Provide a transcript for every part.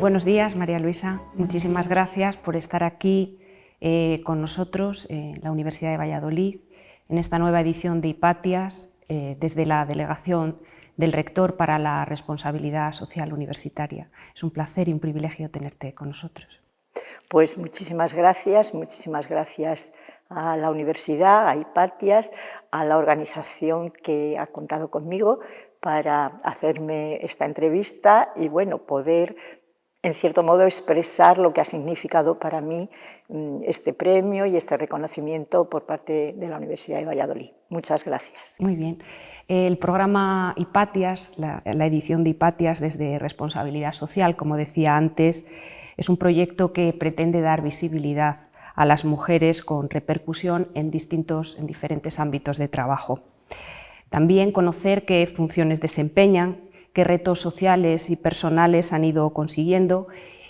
Buenos días, María Luisa. Muchísimas gracias por estar aquí con nosotros en la Universidad de Valladolid, en esta nueva edición de Hipatias, desde la Delegación del Rector para la Responsabilidad Social Universitaria. Es un placer y un privilegio tenerte con nosotros. Pues muchísimas gracias a la universidad, a Hipatias, a la organización que ha contado conmigo para hacerme esta entrevista y bueno, poder en cierto modo expresar lo que ha significado para mí este premio y este reconocimiento por parte de la Universidad de Valladolid. Muchas gracias. Muy bien. El programa Hipatias, la edición de Hipatias desde Responsabilidad Social, como decía antes, es un proyecto que pretende dar visibilidad a las mujeres con repercusión en diferentes ámbitos de trabajo. También conocer qué funciones desempeñan, qué retos sociales y personales han ido consiguiendo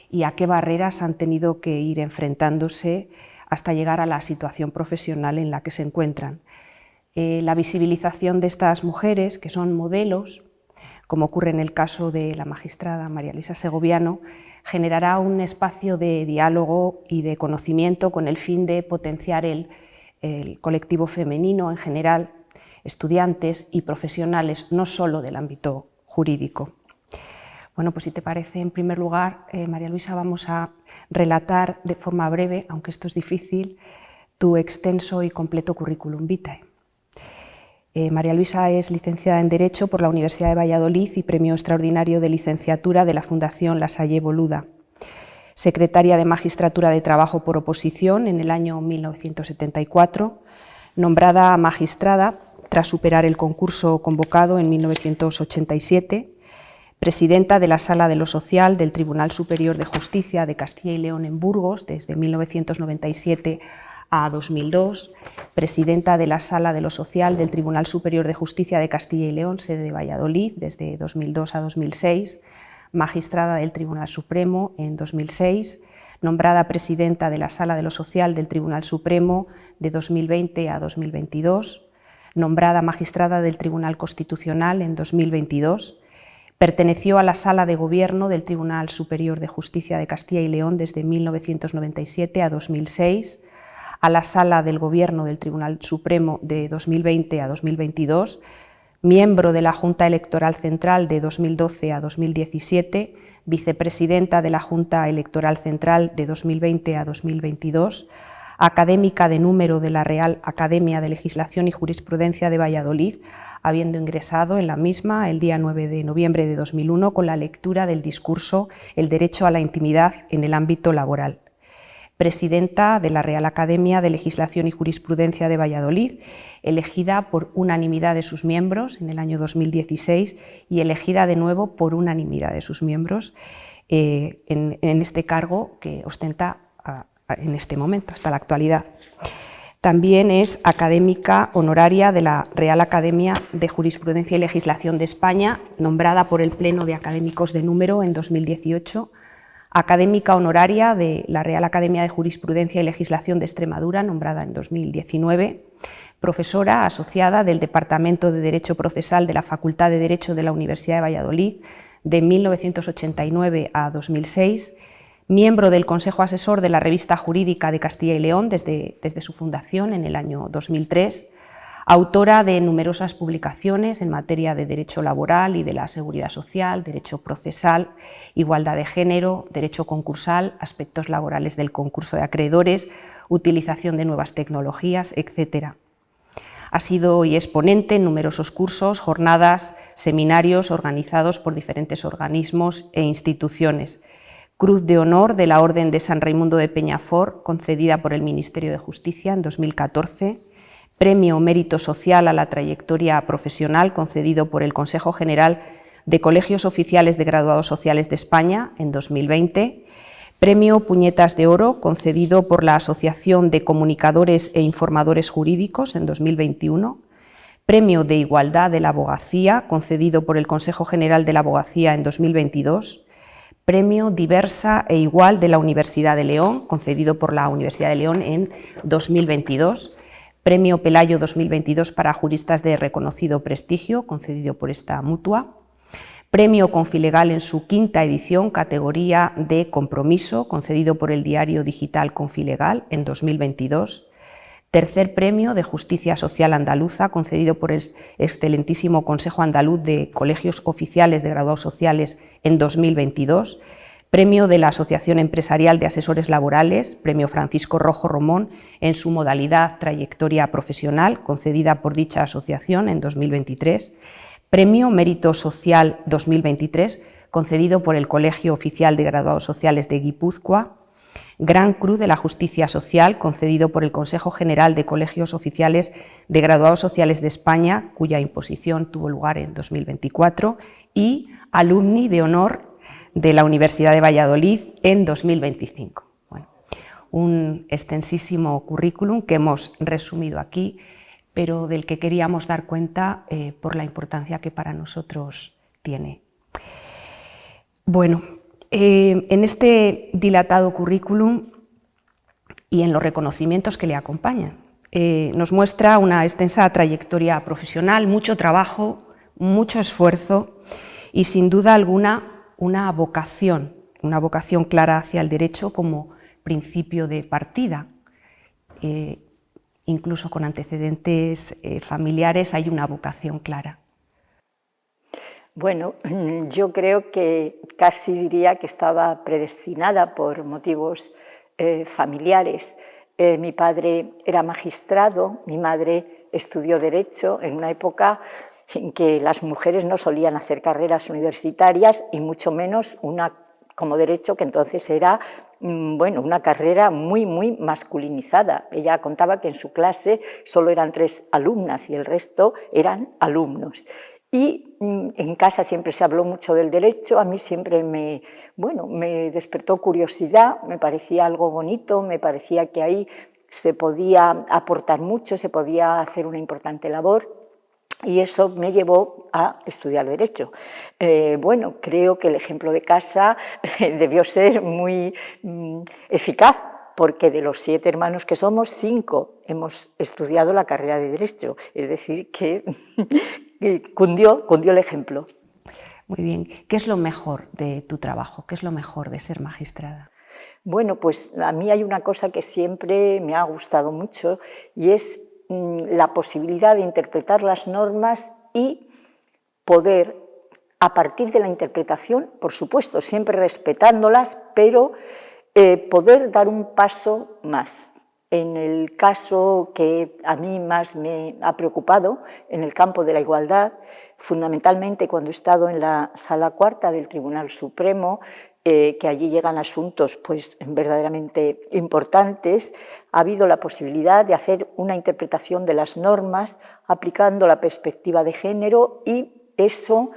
y a qué barreras han tenido que ir enfrentándose hasta llegar a la situación profesional en la que se encuentran. La visibilización de estas mujeres, que son modelos, como ocurre en el caso de la magistrada María Luisa Segoviano, generará un espacio de diálogo y de conocimiento con el fin de potenciar el colectivo femenino en general, estudiantes y profesionales, no solo del ámbito jurídico. Bueno, pues si te parece, en primer lugar, María Luisa, vamos a relatar de forma breve, aunque esto es difícil, tu extenso y completo currículum vitae. María Luisa es licenciada en Derecho por la Universidad de Valladolid y Premio Extraordinario de Licenciatura de la Fundación La Salle Boluda. Secretaria de Magistratura de Trabajo por oposición en el año 1974, nombrada magistrada tras superar el concurso convocado en 1987, presidenta de la Sala de lo Social del Tribunal Superior de Justicia de Castilla y León en Burgos desde 1997 a 2002, presidenta de la Sala de lo Social del Tribunal Superior de Justicia de Castilla y León, sede de Valladolid, desde 2002 a 2006, magistrada del Tribunal Supremo en 2006, nombrada presidenta de la Sala de lo Social del Tribunal Supremo de 2020 a 2022, nombrada magistrada del Tribunal Constitucional en 2022, perteneció a la Sala de Gobierno del Tribunal Superior de Justicia de Castilla y León desde 1997 a 2006, a la Sala del Gobierno del Tribunal Supremo de 2020 a 2022, miembro de la Junta Electoral Central de 2012 a 2017, vicepresidenta de la Junta Electoral Central de 2020 a 2022, académica de número de la Real Academia de Legislación y Jurisprudencia de Valladolid, habiendo ingresado en la misma el día 9 de noviembre de 2001 con la lectura del discurso El derecho a la intimidad en el ámbito laboral. Presidenta de la Real Academia de Legislación y Jurisprudencia de Valladolid, elegida por unanimidad de sus miembros en el año 2016 y elegida de nuevo por unanimidad de sus miembros en este cargo que ostenta en este momento, hasta la actualidad. También es académica honoraria de la Real Academia de Jurisprudencia y Legislación de España, nombrada por el Pleno de Académicos de Número en 2018, académica honoraria de la Real Academia de Jurisprudencia y Legislación de Extremadura, nombrada en 2019, profesora asociada del Departamento de Derecho Procesal de la Facultad de Derecho de la Universidad de Valladolid de 1989 a 2006, miembro del Consejo Asesor de la Revista Jurídica de Castilla y León desde su fundación en el año 2003, autora de numerosas publicaciones en materia de derecho laboral y de la seguridad social, derecho procesal, igualdad de género, derecho concursal, aspectos laborales del concurso de acreedores, utilización de nuevas tecnologías, etc. Ha sido y es ponente en numerosos cursos, jornadas, seminarios organizados por diferentes organismos e instituciones. Cruz de Honor de la Orden de San Raimundo de Peñafort, concedida por el Ministerio de Justicia en 2014, Premio Mérito Social a la Trayectoria Profesional, concedido por el Consejo General de Colegios Oficiales de Graduados Sociales de España en 2020, Premio Puñetas de Oro, concedido por la Asociación de Comunicadores e Informadores Jurídicos en 2021, Premio de Igualdad de la Abogacía, concedido por el Consejo General de la Abogacía en 2022, Premio Diversa e Igual de la Universidad de León, concedido por la Universidad de León en 2022, Premio Pelayo 2022 para juristas de reconocido prestigio, concedido por esta mutua, Premio Confilegal en su quinta edición, categoría de compromiso, concedido por el diario digital Confilegal en 2022. Tercer premio de Justicia Social Andaluza, concedido por el excelentísimo Consejo Andaluz de Colegios Oficiales de Graduados Sociales en 2022. Premio de la Asociación Empresarial de Asesores Laborales, Premio Francisco Rojo Romón, en su modalidad Trayectoria Profesional, concedida por dicha asociación en 2023. Premio Mérito Social 2023, concedido por el Colegio Oficial de Graduados Sociales de Guipúzcoa. Gran Cruz de la Justicia Social, concedido por el Consejo General de Colegios Oficiales de Graduados Sociales de España, cuya imposición tuvo lugar en 2024, y Alumni de Honor de la Universidad de Valladolid en 2025. Bueno, un extensísimo currículum que hemos resumido aquí, pero del que queríamos dar cuenta por la importancia que para nosotros tiene. Bueno, en este dilatado currículum y en los reconocimientos que le acompañan, nos muestra una extensa trayectoria profesional, mucho trabajo, mucho esfuerzo y sin duda alguna una vocación clara hacia el derecho como principio de partida. Incluso con antecedentes familiares hay una vocación clara. Bueno, yo creo que casi diría que estaba predestinada por motivos familiares. Mi padre era magistrado, mi madre estudió Derecho en una época en que las mujeres no solían hacer carreras universitarias y mucho menos una como Derecho, que entonces era una carrera muy masculinizada. Ella contaba que en su clase solo eran 3 alumnas y el resto eran alumnos. Y en casa siempre se habló mucho del derecho, a mí siempre me despertó curiosidad, me parecía algo bonito, me parecía que ahí se podía aportar mucho, se podía hacer una importante labor. Y eso me llevó a estudiar Derecho. Creo que el ejemplo de casa debió ser muy eficaz, porque de los 7 hermanos que somos, 5 hemos estudiado la carrera de Derecho. Es decir, que cundió el ejemplo. Muy bien. ¿Qué es lo mejor de tu trabajo? ¿Qué es lo mejor de ser magistrada? Bueno, pues a mí hay una cosa que siempre me ha gustado mucho y es la posibilidad de interpretar las normas y poder, a partir de la interpretación, por supuesto, siempre respetándolas, pero poder dar un paso más. En el caso que a mí más me ha preocupado, en el campo de la igualdad, fundamentalmente cuando he estado en la Sala Cuarta del Tribunal Supremo, que allí llegan asuntos pues, verdaderamente importantes, ha habido la posibilidad de hacer una interpretación de las normas aplicando la perspectiva de género y eso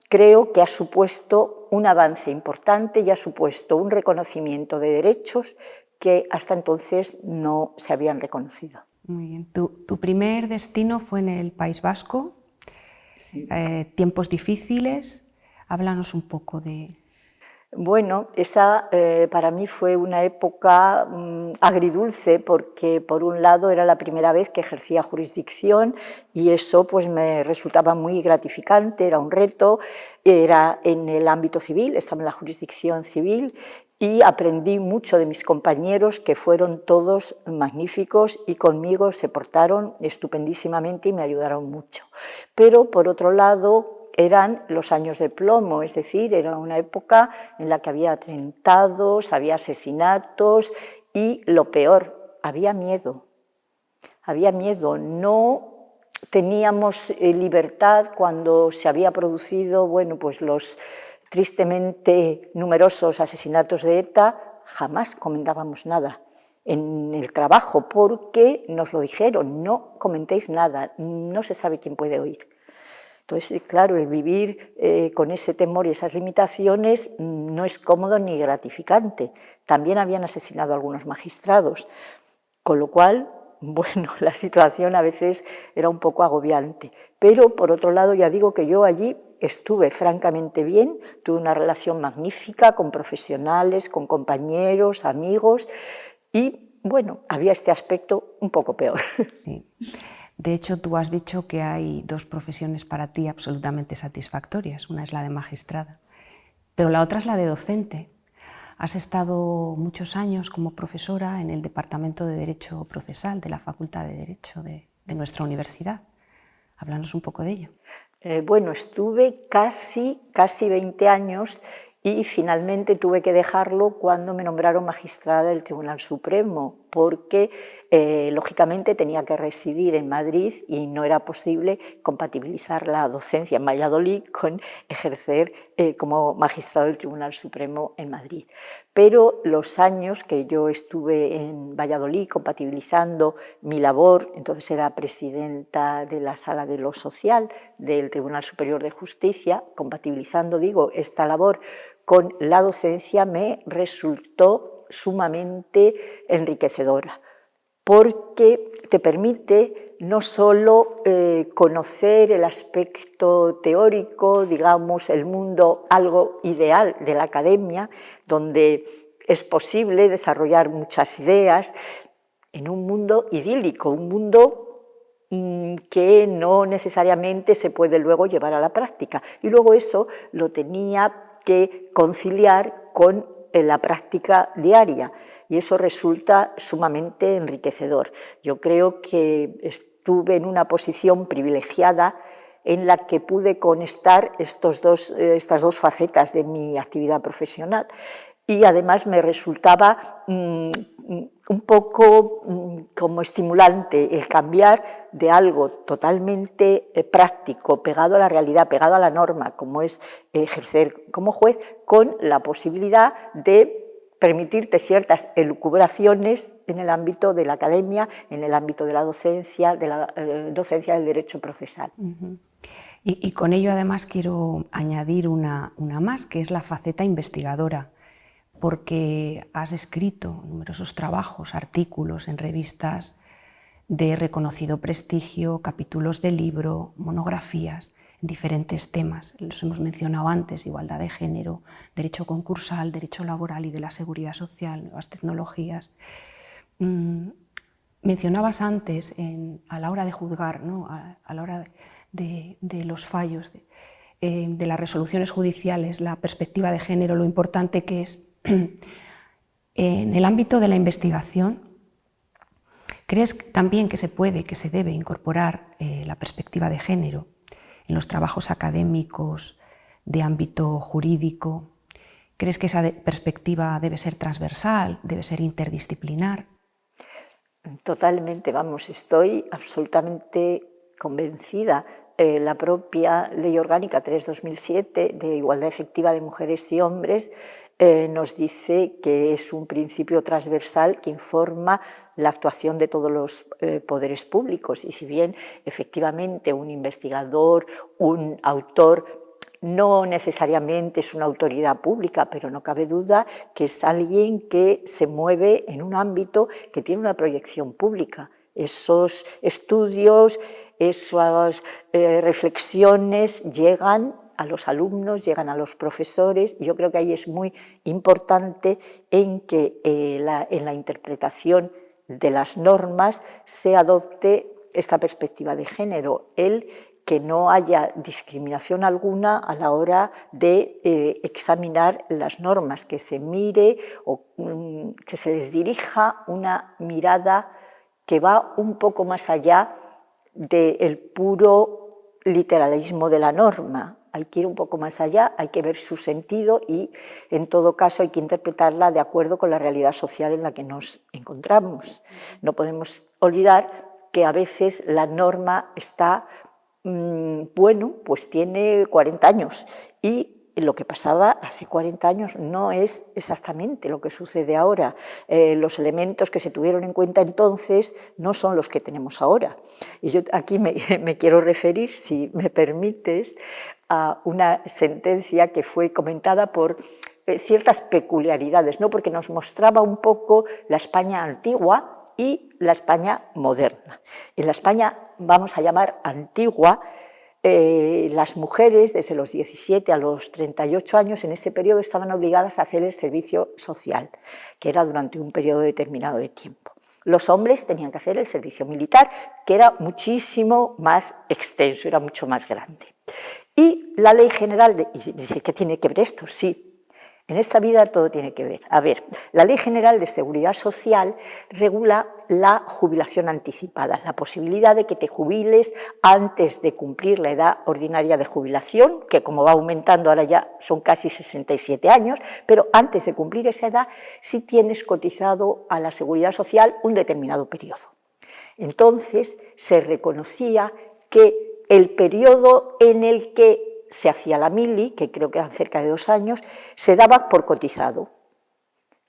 creo que ha supuesto un avance importante y ha supuesto un reconocimiento de derechos que hasta entonces no se habían reconocido. Muy bien. ¿Tu primer destino fue en el País Vasco? Sí. ¿Tiempos difíciles? Háblanos un poco de... Bueno, esa para mí fue una época agridulce porque por un lado era la primera vez que ejercía jurisdicción y eso pues me resultaba muy gratificante, era un reto, era en el ámbito civil, estaba en la jurisdicción civil y aprendí mucho de mis compañeros que fueron todos magníficos y conmigo se portaron estupendísimamente y me ayudaron mucho. Pero por otro lado eran los años de plomo, es decir, era una época en la que había atentados, había asesinatos y lo peor, había miedo, no teníamos libertad cuando se había producido, pues los tristemente numerosos asesinatos de ETA, jamás comentábamos nada en el trabajo porque nos lo dijeron, no comentéis nada, no se sabe quién puede oír. Entonces, claro, el vivir con ese temor y esas limitaciones no es cómodo ni gratificante. También habían asesinado a algunos magistrados, con lo cual, la situación a veces era un poco agobiante. Pero, por otro lado, ya digo que yo allí estuve francamente bien, tuve una relación magnífica con profesionales, con compañeros, amigos y, había este aspecto un poco peor. Sí. De hecho, tú has dicho que hay dos profesiones para ti absolutamente satisfactorias. Una es la de magistrada, pero la otra es la de docente. Has estado muchos años como profesora en el Departamento de Derecho Procesal de la Facultad de Derecho de nuestra universidad. Háblanos un poco de ello. Bueno, estuve casi 20 años y finalmente tuve que dejarlo cuando me nombraron magistrada del Tribunal Supremo, porque lógicamente tenía que residir en Madrid y no era posible compatibilizar la docencia en Valladolid con ejercer como magistrado del Tribunal Supremo en Madrid. Pero los años que yo estuve en Valladolid compatibilizando mi labor, entonces era presidenta de la Sala de lo Social del Tribunal Superior de Justicia, compatibilizando, digo, esta labor con la docencia, me resultó sumamente enriquecedora, porque te permite no solo conocer el aspecto teórico, digamos, el mundo algo ideal de la academia, donde es posible desarrollar muchas ideas en un mundo idílico, un mundo que no necesariamente se puede luego llevar a la práctica. Y luego eso lo tenía que conciliar con la práctica diaria, y eso resulta sumamente enriquecedor. Yo creo que estuve en una posición privilegiada en la que pude conectar estas dos facetas de mi actividad profesional, y además me resultaba un poco como estimulante el cambiar de algo totalmente práctico, pegado a la realidad, pegado a la norma, como es ejercer como juez, con la posibilidad de permitirte ciertas elucubraciones en el ámbito de la academia, en el ámbito de la docencia del derecho procesal. Y con ello además quiero añadir una más, que es la faceta investigadora, porque has escrito numerosos trabajos, artículos en revistas de reconocido prestigio, capítulos de libro, monografías en diferentes temas. Los hemos mencionado antes: igualdad de género, derecho concursal, derecho laboral y de la seguridad social, nuevas tecnologías. Mencionabas antes, a la hora de juzgar, ¿no? a la hora de los fallos, de las resoluciones judiciales, la perspectiva de género, lo importante que es. En el ámbito de la investigación, ¿crees también que se puede, que se debe incorporar la perspectiva de género en los trabajos académicos de ámbito jurídico? ¿Crees que esa perspectiva debe ser transversal, debe ser interdisciplinar? Totalmente, vamos, estoy absolutamente convencida. La propia Ley Orgánica 3/2007 de Igualdad Efectiva de Mujeres y Hombres nos dice que es un principio transversal que informa la actuación de todos los poderes públicos, y si bien efectivamente un investigador, un autor, no necesariamente es una autoridad pública, pero no cabe duda que es alguien que se mueve en un ámbito que tiene una proyección pública. Esos estudios, esas reflexiones llegan a los alumnos, llegan a los profesores, y yo creo que ahí es muy importante en que en la interpretación de las normas se adopte esta perspectiva de género, que no haya discriminación alguna a la hora de examinar las normas, que se mire o que se les dirija una mirada que va un poco más allá del puro literalismo de la norma. Hay que ir un poco más allá, hay que ver su sentido y, en todo caso, hay que interpretarla de acuerdo con la realidad social en la que nos encontramos. No podemos olvidar que a veces la norma está, bueno, pues tiene 40 años y lo que pasaba hace 40 años no es exactamente lo que sucede ahora. Los elementos que se tuvieron en cuenta entonces no son los que tenemos ahora. Y yo aquí me quiero referir, si me permites, a una sentencia que fue comentada por ciertas peculiaridades, ¿no? Porque nos mostraba un poco la España antigua y la España moderna. En la España, vamos a llamar antigua, las mujeres desde los 17 a los 38 años en ese periodo estaban obligadas a hacer el servicio social, que era durante un periodo determinado de tiempo. Los hombres tenían que hacer el servicio militar, que era muchísimo más extenso, era mucho más grande. Y la Ley General, y dice, ¿qué tiene que ver esto? Sí, en esta vida todo tiene que ver. A ver, la Ley General de Seguridad Social regula la jubilación anticipada, la posibilidad de que te jubiles antes de cumplir la edad ordinaria de jubilación, que como va aumentando ahora ya son casi 67 años, pero antes de cumplir esa edad sí tienes cotizado a la Seguridad Social un determinado periodo. Entonces se reconocía que el periodo en el que se hacía la mili, que creo que eran cerca de 2 años, se daba por cotizado.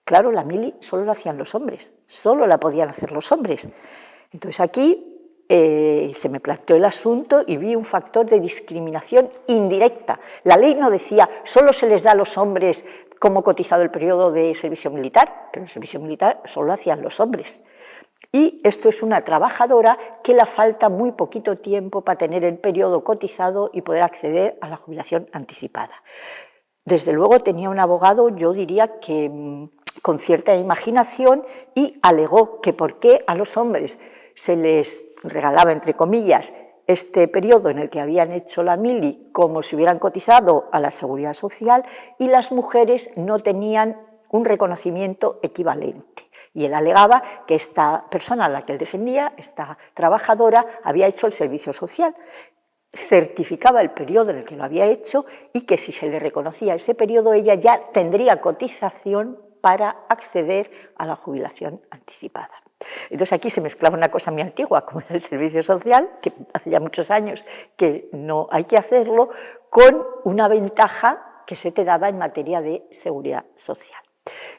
Claro, la mili solo la hacían los hombres, solo la podían hacer los hombres. Entonces aquí se me planteó el asunto y vi un factor de discriminación indirecta. La ley no decía, solo se les da a los hombres como cotizado el periodo de servicio militar, pero el servicio militar solo lo hacían los hombres. Y esto es una trabajadora que le falta muy poquito tiempo para tener el periodo cotizado y poder acceder a la jubilación anticipada. Desde luego tenía un abogado, yo diría que con cierta imaginación, y alegó que por qué a los hombres se les regalaba, entre comillas, este periodo en el que habían hecho la mili como si hubieran cotizado a la Seguridad Social y las mujeres no tenían un reconocimiento equivalente. Y él alegaba que esta persona a la que él defendía, esta trabajadora, había hecho el servicio social, certificaba el periodo en el que lo había hecho y que si se le reconocía ese periodo ella ya tendría cotización para acceder a la jubilación anticipada. Entonces aquí se mezclaba una cosa muy antigua, como era el servicio social, que hace ya muchos años que no hay que hacerlo, con una ventaja que se te daba en materia de seguridad social.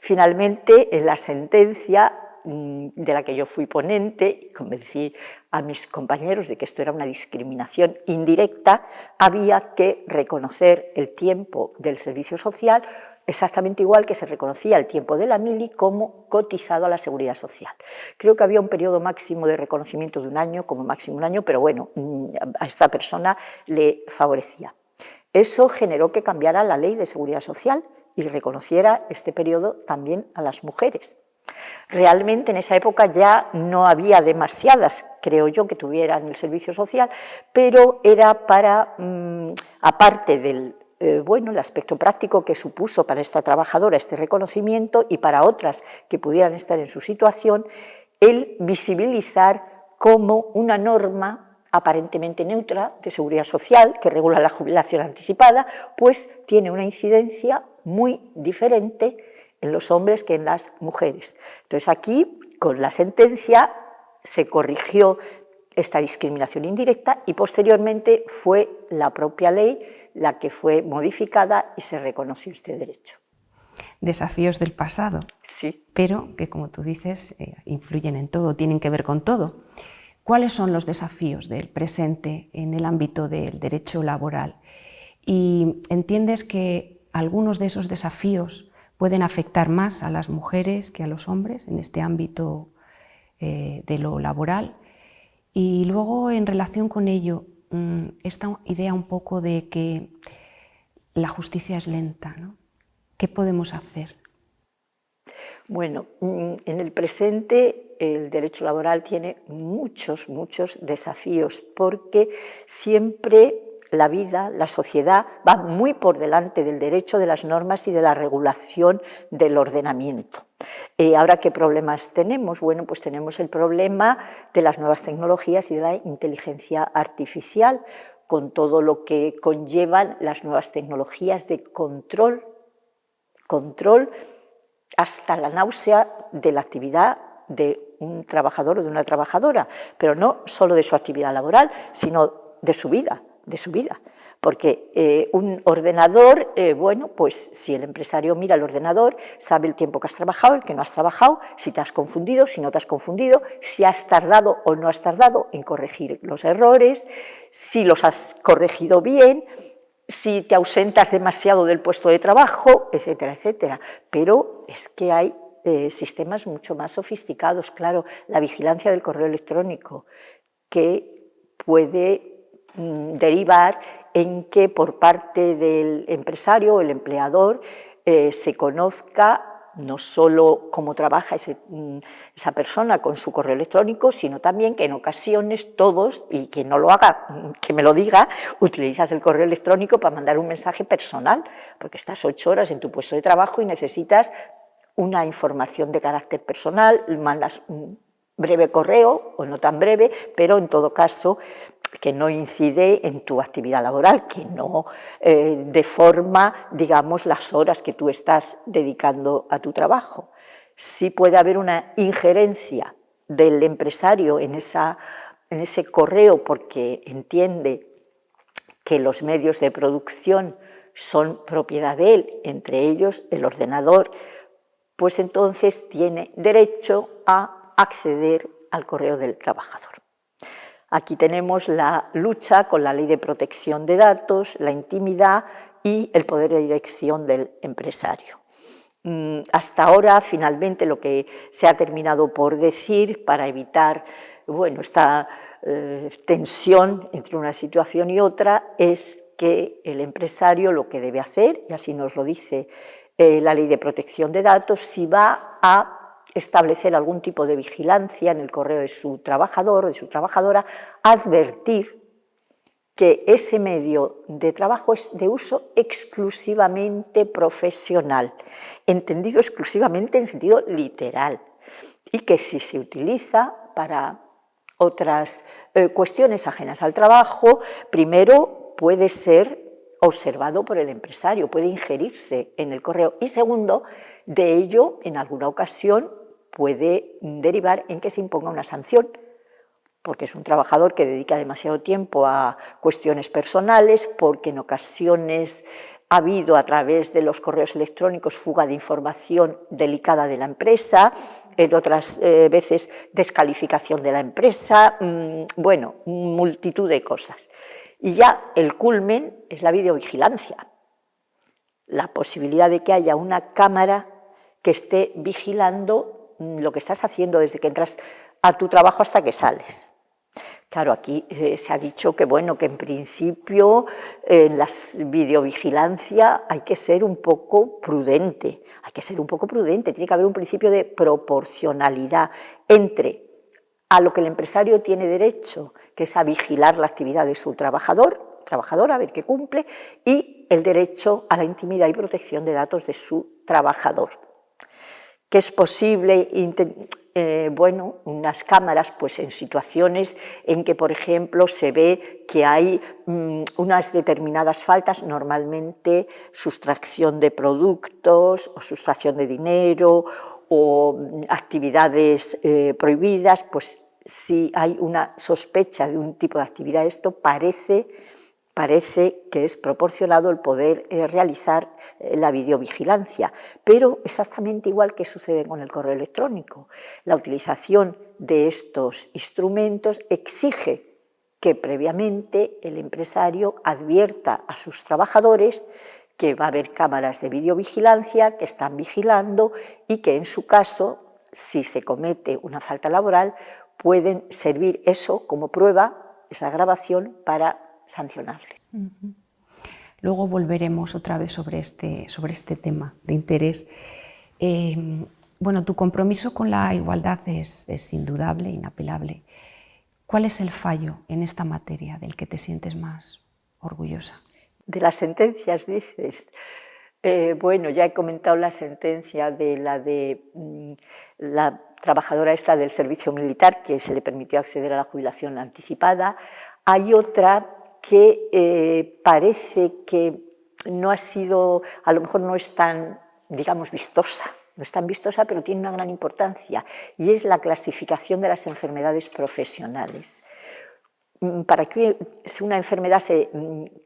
Finalmente, en la sentencia de la que yo fui ponente, convencí a mis compañeros de que esto era una discriminación indirecta, había que reconocer el tiempo del servicio social exactamente igual que se reconocía el tiempo de la mili como cotizado a la Seguridad Social. Creo que había un periodo máximo de reconocimiento de 1 año, como máximo 1 año, pero bueno, a esta persona le favorecía. Eso generó que cambiara la Ley de Seguridad Social y reconociera este periodo también a las mujeres. Realmente en esa época ya no había demasiadas, creo yo, que tuvieran el servicio social, pero era para, aparte del el aspecto práctico que supuso para esta trabajadora este reconocimiento y para otras que pudieran estar en su situación, el visibilizar como una norma aparentemente neutra de seguridad social que regula la jubilación anticipada, pues tiene una incidencia muy diferente en los hombres que en las mujeres. Entonces aquí, con la sentencia, se corrigió esta discriminación indirecta y posteriormente fue la propia ley la que fue modificada y se reconoció este derecho. Desafíos del pasado, sí, pero que, como tú dices, influyen en todo, tienen que ver con todo. ¿Cuáles son los desafíos del presente en el ámbito del derecho laboral? ¿Y entiendes que algunos de esos desafíos pueden afectar más a las mujeres que a los hombres en este ámbito de lo laboral? Y luego, en relación con ello, esta idea un poco de que la justicia es lenta, ¿no? ¿Qué podemos hacer? Bueno, en el presente el derecho laboral tiene muchos desafíos porque siempre la vida, la sociedad va muy por delante del derecho, de las normas y de la regulación del ordenamiento. Ahora, ¿qué problemas tenemos? Bueno, pues tenemos el problema de las nuevas tecnologías y de la inteligencia artificial, con todo lo que conllevan las nuevas tecnologías de control hasta la náusea de la actividad de un trabajador o de una trabajadora, pero no solo de su actividad laboral, sino de su vida. Porque un ordenador, bueno, pues si el empresario mira el ordenador, sabe el tiempo que has trabajado, el que no has trabajado, si te has confundido, si no te has confundido, si has tardado o no has tardado en corregir los errores, si los has corregido bien, si te ausentas demasiado del puesto de trabajo, etcétera, etcétera. Pero es que hay sistemas mucho más sofisticados, claro, la vigilancia del correo electrónico, que puede derivar en que por parte del empresario o el empleador se conozca no solo cómo trabaja esa persona con su correo electrónico, sino también que en ocasiones todos, y quien no lo haga, que me lo diga, utilizas el correo electrónico para mandar un mensaje personal, porque estás 8 horas en tu puesto de trabajo y necesitas una información de carácter personal, mandas un breve correo, o no tan breve, pero en todo caso que no incide en tu actividad laboral, que no deforma, digamos, las horas que tú estás dedicando a tu trabajo. Sí puede haber una injerencia del empresario en ese correo porque entiende que los medios de producción son propiedad de él, entre ellos el ordenador, pues entonces tiene derecho a acceder al correo del trabajador. Aquí tenemos la lucha con la ley de protección de datos, la intimidad y el poder de dirección del empresario. Hasta ahora, finalmente, lo que se ha terminado por decir para evitar esta tensión entre una situación y otra es que el empresario lo que debe hacer, y así nos lo dice la ley de protección de datos, si va a establecer algún tipo de vigilancia en el correo de su trabajador o de su trabajadora, advertir que ese medio de trabajo es de uso exclusivamente profesional, entendido exclusivamente en sentido literal, y que si se utiliza para otras cuestiones ajenas al trabajo, primero puede ser observado por el empresario, puede ingerirse en el correo, y segundo, de ello en alguna ocasión puede derivar en que se imponga una sanción, porque es un trabajador que dedica demasiado tiempo a cuestiones personales, porque en ocasiones ha habido a través de los correos electrónicos fuga de información delicada de la empresa, en otras veces descalificación de la empresa, multitud de cosas. Y ya el culmen es la videovigilancia, la posibilidad de que haya una cámara que esté vigilando lo que estás haciendo desde que entras a tu trabajo hasta que sales. Claro, aquí se ha dicho que en principio en la videovigilancia hay que ser un poco prudente, tiene que haber un principio de proporcionalidad entre a lo que el empresario tiene derecho, que es a vigilar la actividad de su trabajadora, a ver qué cumple, y el derecho a la intimidad y protección de datos de su trabajador. Que es posible, unas cámaras, pues en situaciones en que, por ejemplo, se ve que hay unas determinadas faltas, normalmente sustracción de productos o sustracción de dinero o actividades prohibidas, pues si hay una sospecha de un tipo de actividad, esto parece que es proporcionado el poder realizar la videovigilancia, pero exactamente igual que sucede con el correo electrónico. La utilización de estos instrumentos exige que previamente el empresario advierta a sus trabajadores que va a haber cámaras de videovigilancia que están vigilando y que en su caso, si se comete una falta laboral, pueden servir eso como prueba, esa grabación, para sancionarle. Luego volveremos otra vez sobre este tema de interés. Tu compromiso con la igualdad es indudable, inapelable. ¿Cuál es el fallo en esta materia del que te sientes más orgullosa? De las sentencias, dices. Ya he comentado la sentencia de la trabajadora esta del servicio militar, que se le permitió acceder a la jubilación anticipada. Hay otra que parece que no ha sido, a lo mejor no es tan, vistosa, pero tiene una gran importancia, y es la clasificación de las enfermedades profesionales. Para que una enfermedad se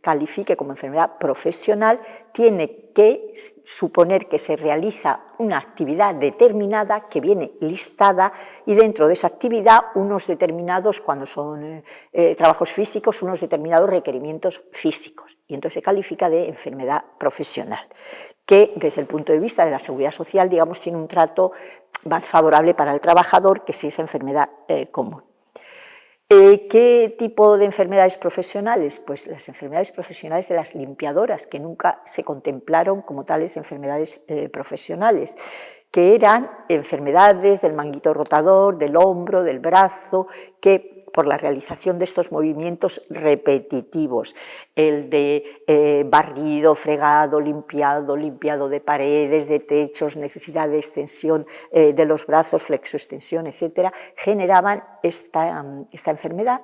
califique como enfermedad profesional, tiene que suponer que se realiza una actividad determinada que viene listada, y dentro de esa actividad unos determinados, cuando son trabajos físicos, unos determinados requerimientos físicos, y entonces se califica de enfermedad profesional, que desde el punto de vista de la seguridad social, tiene un trato más favorable para el trabajador que si es enfermedad común. ¿Qué tipo de enfermedades profesionales? Pues las enfermedades profesionales de las limpiadoras, que nunca se contemplaron como tales enfermedades profesionales, que eran enfermedades del manguito rotador, del hombro, del brazo, que por la realización de estos movimientos repetitivos, el de barrido, fregado, limpiado de paredes, de techos, necesidad de extensión de los brazos, flexoextensión, etcétera, generaban esta enfermedad.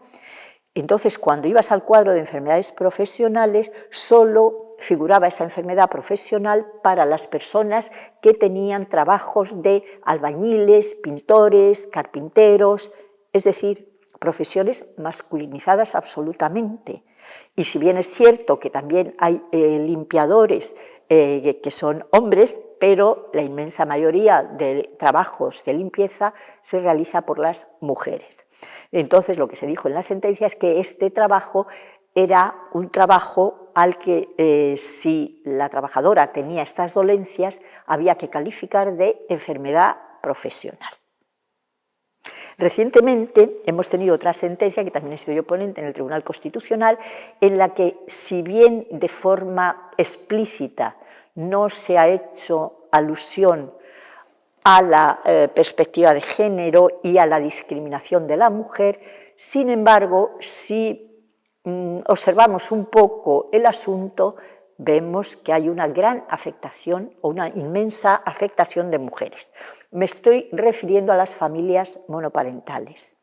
Entonces, cuando ibas al cuadro de enfermedades profesionales, solo figuraba esa enfermedad profesional para las personas que tenían trabajos de albañiles, pintores, carpinteros, es decir, profesiones masculinizadas absolutamente. Y si bien es cierto que también hay limpiadores que son hombres, pero la inmensa mayoría de trabajos de limpieza se realiza por las mujeres. Entonces, lo que se dijo en la sentencia es que este trabajo era un trabajo al que si la trabajadora tenía estas dolencias había que calificar de enfermedad profesional. Recientemente hemos tenido otra sentencia, que también he sido yo ponente en el Tribunal Constitucional, en la que, si bien de forma explícita no se ha hecho alusión a la perspectiva de género y a la discriminación de la mujer, sin embargo, si observamos un poco el asunto, vemos que hay una gran afectación o una inmensa afectación de mujeres. Me estoy refiriendo a las familias monoparentales.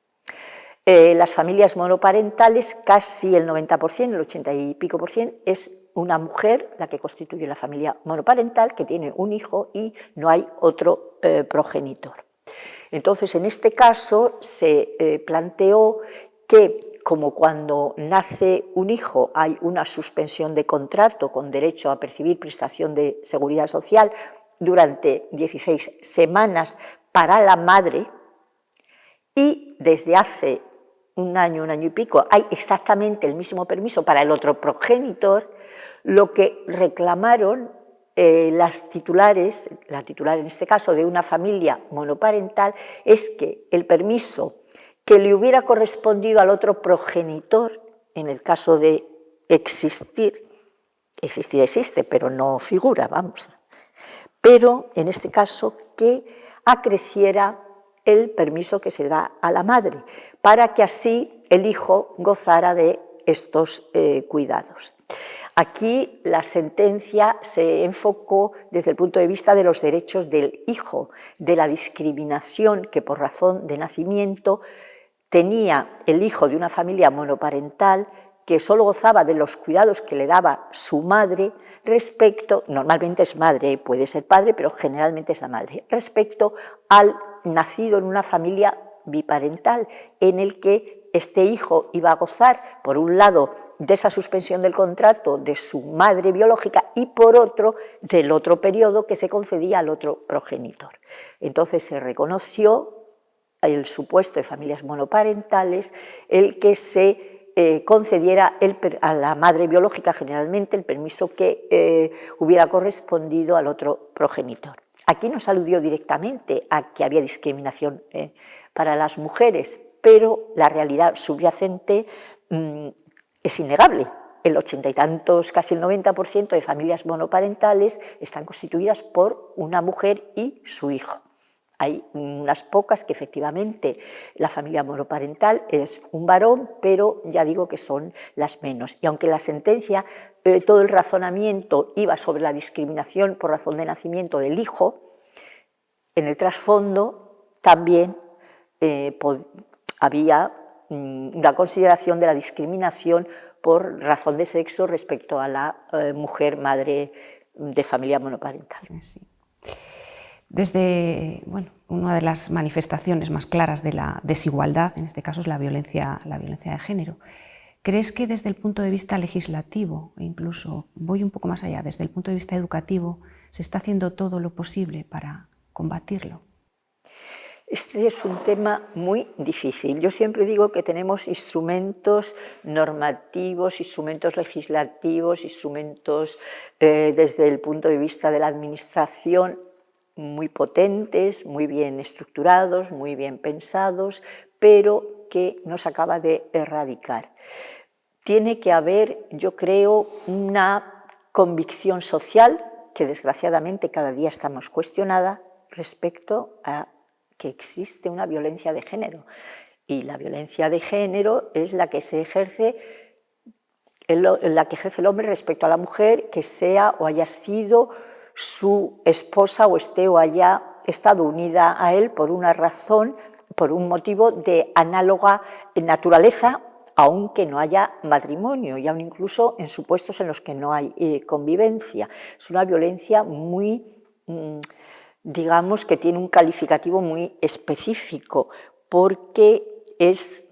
Las familias monoparentales, casi el 90%, el 80 y pico por ciento, es una mujer la que constituye la familia monoparental, que tiene un hijo y no hay otro progenitor. Entonces, en este caso se planteó que, como cuando nace un hijo hay una suspensión de contrato con derecho a percibir prestación de seguridad social durante 16 semanas para la madre, y desde hace un año y pico hay exactamente el mismo permiso para el otro progenitor, lo que reclamaron las titulares, la titular en este caso de una familia monoparental, es que el permiso que le hubiera correspondido al otro progenitor, en el caso de existir existe, pero no figura, vamos, pero en este caso que acreciera el permiso que se da a la madre, para que así el hijo gozara de estos cuidados. Aquí la sentencia se enfocó desde el punto de vista de los derechos del hijo, de la discriminación que por razón de nacimiento tenía el hijo de una familia monoparental, que solo gozaba de los cuidados que le daba su madre respecto, normalmente es madre, puede ser padre, pero generalmente es la madre, respecto al nacido en una familia biparental, en el que este hijo iba a gozar, por un lado, de esa suspensión del contrato de su madre biológica y, por otro, del otro periodo que se concedía al otro progenitor. Entonces se reconoció el supuesto de familias monoparentales, el que se concediera a la madre biológica generalmente el permiso que hubiera correspondido al otro progenitor. Aquí no se aludió directamente a que había discriminación para las mujeres, pero la realidad subyacente es innegable. El 80 y tantos, casi el 90% de familias monoparentales están constituidas por una mujer y su hijo. Hay unas pocas que efectivamente la familia monoparental es un varón, pero ya digo que son las menos. Y aunque la sentencia, todo el razonamiento iba sobre la discriminación por razón de nacimiento del hijo, en el trasfondo también había una consideración de la discriminación por razón de sexo respecto a la mujer madre de familia monoparental. Sí. Desde, una de las manifestaciones más claras de la desigualdad, en este caso, es la violencia de género. ¿Crees que desde el punto de vista legislativo, e incluso voy un poco más allá, desde el punto de vista educativo, se está haciendo todo lo posible para combatirlo? Este es un tema muy difícil. Yo siempre digo que tenemos instrumentos normativos, instrumentos legislativos, instrumentos desde el punto de vista de la administración muy potentes, muy bien estructurados, muy bien pensados, pero que no se acaba de erradicar. Tiene que haber, yo creo, una convicción social que desgraciadamente cada día está más cuestionada respecto a que existe una violencia de género. Y la violencia de género es la que se ejerce el hombre respecto a la mujer, que sea o haya sido su esposa o esté o haya estado unida a él por una razón, por un motivo de análoga naturaleza, aunque no haya matrimonio y aun incluso en supuestos en los que no hay convivencia. Es una violencia muy, digamos, que tiene un calificativo muy específico, porque es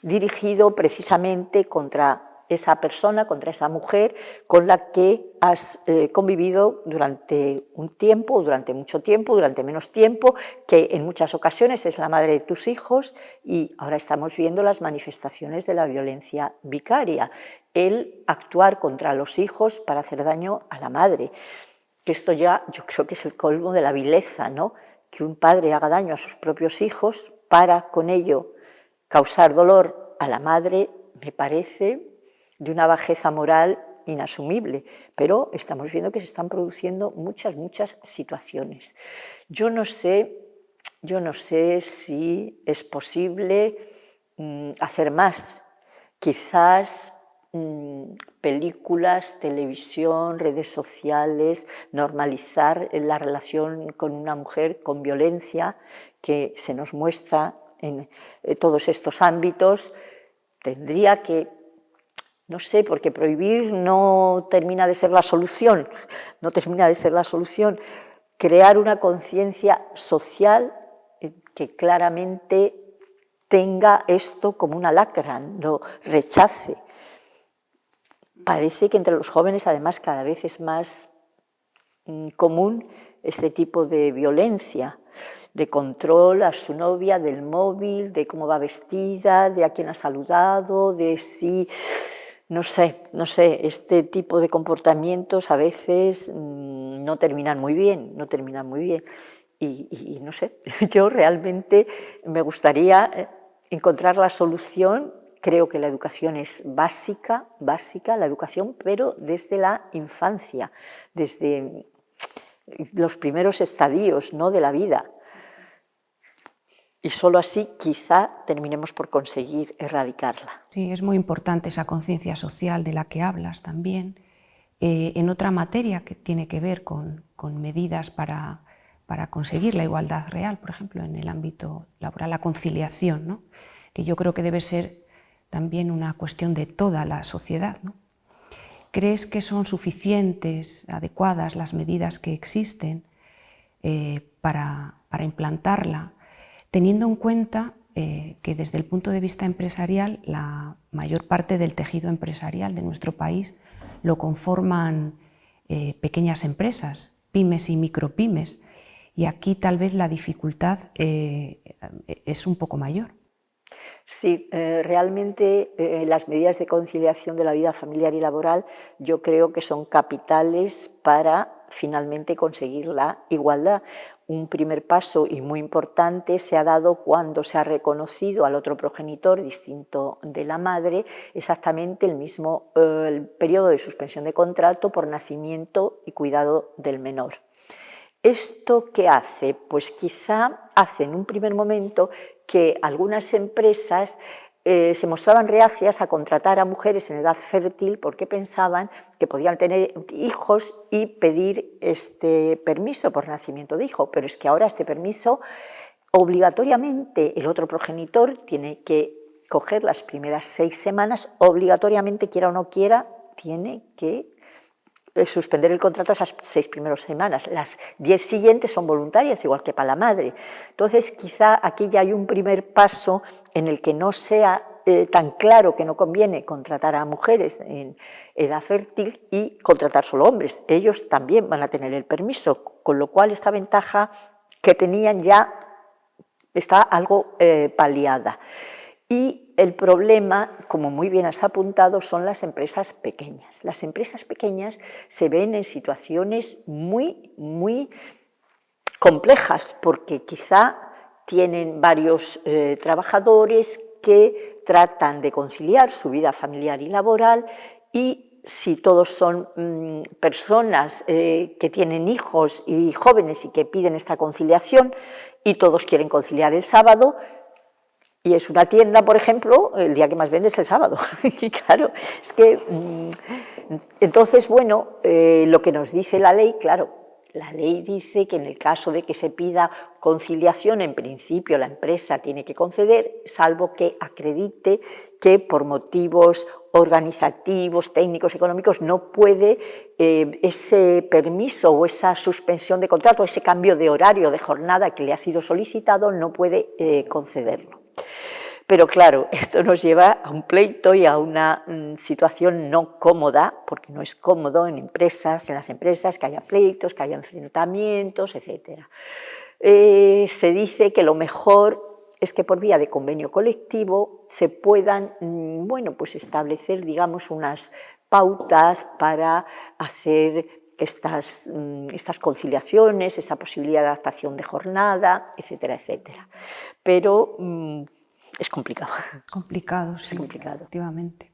dirigido precisamente contra esa persona, contra esa mujer con la que has convivido durante un tiempo, durante mucho tiempo, durante menos tiempo, que en muchas ocasiones es la madre de tus hijos, y ahora estamos viendo las manifestaciones de la violencia vicaria, el actuar contra los hijos para hacer daño a la madre. Esto ya yo creo que es el colmo de la vileza, ¿no? Que un padre haga daño a sus propios hijos para con ello causar dolor a la madre, me parece de una bajeza moral inasumible, pero estamos viendo que se están produciendo muchas situaciones. Yo no sé si es posible hacer más. Quizás películas, televisión, redes sociales, normalizar la relación con una mujer con violencia que se nos muestra en todos estos ámbitos. Tendría que, no sé, porque prohibir no termina de ser la solución, crear una conciencia social que claramente tenga esto como una lacra, lo rechace. Parece que entre los jóvenes, además, cada vez es más común este tipo de violencia, de control a su novia, del móvil, de cómo va vestida, de a quién ha saludado, de si... No sé, este tipo de comportamientos a veces no terminan muy bien, y no sé, yo realmente me gustaría encontrar la solución. Creo que la educación es básica, la educación, pero desde la infancia, desde los primeros estadios, ¿no?, de la vida. Y solo así quizá terminemos por conseguir erradicarla. Sí, es muy importante esa conciencia social de la que hablas también. En otra materia que tiene que ver con medidas para conseguir la igualdad real, por ejemplo, en el ámbito laboral, la conciliación, ¿no?, que yo creo que debe ser también una cuestión de toda la sociedad, ¿no? ¿Crees que son suficientes, adecuadas las medidas que existen para implantarla, teniendo en cuenta que desde el punto de vista empresarial la mayor parte del tejido empresarial de nuestro país lo conforman pequeñas empresas, pymes y micropymes, y aquí tal vez la dificultad es un poco mayor? Sí, realmente las medidas de conciliación de la vida familiar y laboral yo creo que son capitales para finalmente conseguir la igualdad. Un primer paso y muy importante se ha dado cuando se ha reconocido al otro progenitor distinto de la madre exactamente el mismo el periodo de suspensión de contrato por nacimiento y cuidado del menor. ¿Esto qué hace? Pues quizá hace en un primer momento que algunas empresas se mostraban reacias a contratar a mujeres en edad fértil porque pensaban que podían tener hijos y pedir este permiso por nacimiento de hijo, pero es que ahora este permiso obligatoriamente el otro progenitor tiene que coger las primeras 6 semanas, obligatoriamente, quiera o no quiera, tiene que suspender el contrato esas 6 primeras semanas. Las 10 siguientes son voluntarias, igual que para la madre. Entonces, quizá aquí ya hay un primer paso en el que no sea tan claro que no conviene contratar a mujeres en edad fértil y contratar solo hombres. Ellos también van a tener el permiso, con lo cual esta ventaja que tenían ya está algo paliada. Y el problema, como muy bien has apuntado, son las empresas pequeñas. Las empresas pequeñas se ven en situaciones muy complejas, porque quizá tienen varios trabajadores que tratan de conciliar su vida familiar y laboral, y si todos son personas que tienen hijos y jóvenes y que piden esta conciliación y todos quieren conciliar el sábado, y es una tienda, por ejemplo, el día que más vende es el sábado. Y claro, es que entonces, bueno, lo que nos dice la ley, claro, la ley dice que en el caso de que se pida conciliación, en principio la empresa tiene que conceder, salvo que acredite que por motivos organizativos, técnicos, económicos, no puede ese permiso o esa suspensión de contrato, ese cambio de horario, de jornada que le ha sido solicitado, no puede concederlo. Pero claro, esto nos lleva a un pleito y a una situación no cómoda, porque no es cómodo en las empresas que haya pleitos, que haya enfrentamientos, etc. Se dice que lo mejor es que por vía de convenio colectivo se puedan bueno, pues establecer, digamos, unas pautas para hacer estas conciliaciones, esta posibilidad de adaptación de jornada, etcétera, etcétera. Pero es complicado. Complicado, sí, Es complicado. efectivamente.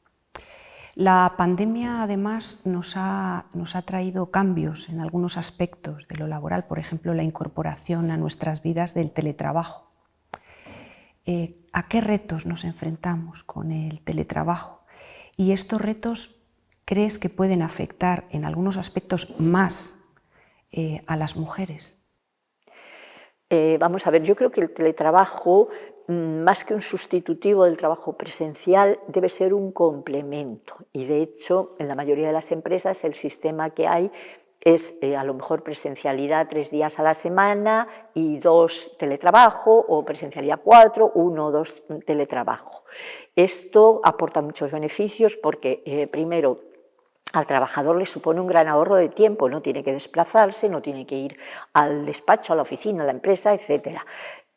La pandemia, además, nos ha traído cambios en algunos aspectos de lo laboral, por ejemplo, la incorporación a nuestras vidas del teletrabajo. ¿A qué retos nos enfrentamos con el teletrabajo? ¿Y estos retos crees que pueden afectar en algunos aspectos más a las mujeres? Vamos a ver, yo creo que el teletrabajo, más que un sustitutivo del trabajo presencial, debe ser un complemento. Y de hecho, en la mayoría de las empresas el sistema que hay es a lo mejor presencialidad 3 días a la semana y 2 teletrabajo, o presencialidad 4, 1 o 2 teletrabajo. Esto aporta muchos beneficios porque, primero, al trabajador le supone un gran ahorro de tiempo, no tiene que desplazarse, no tiene que ir al despacho, a la oficina, a la empresa, etc.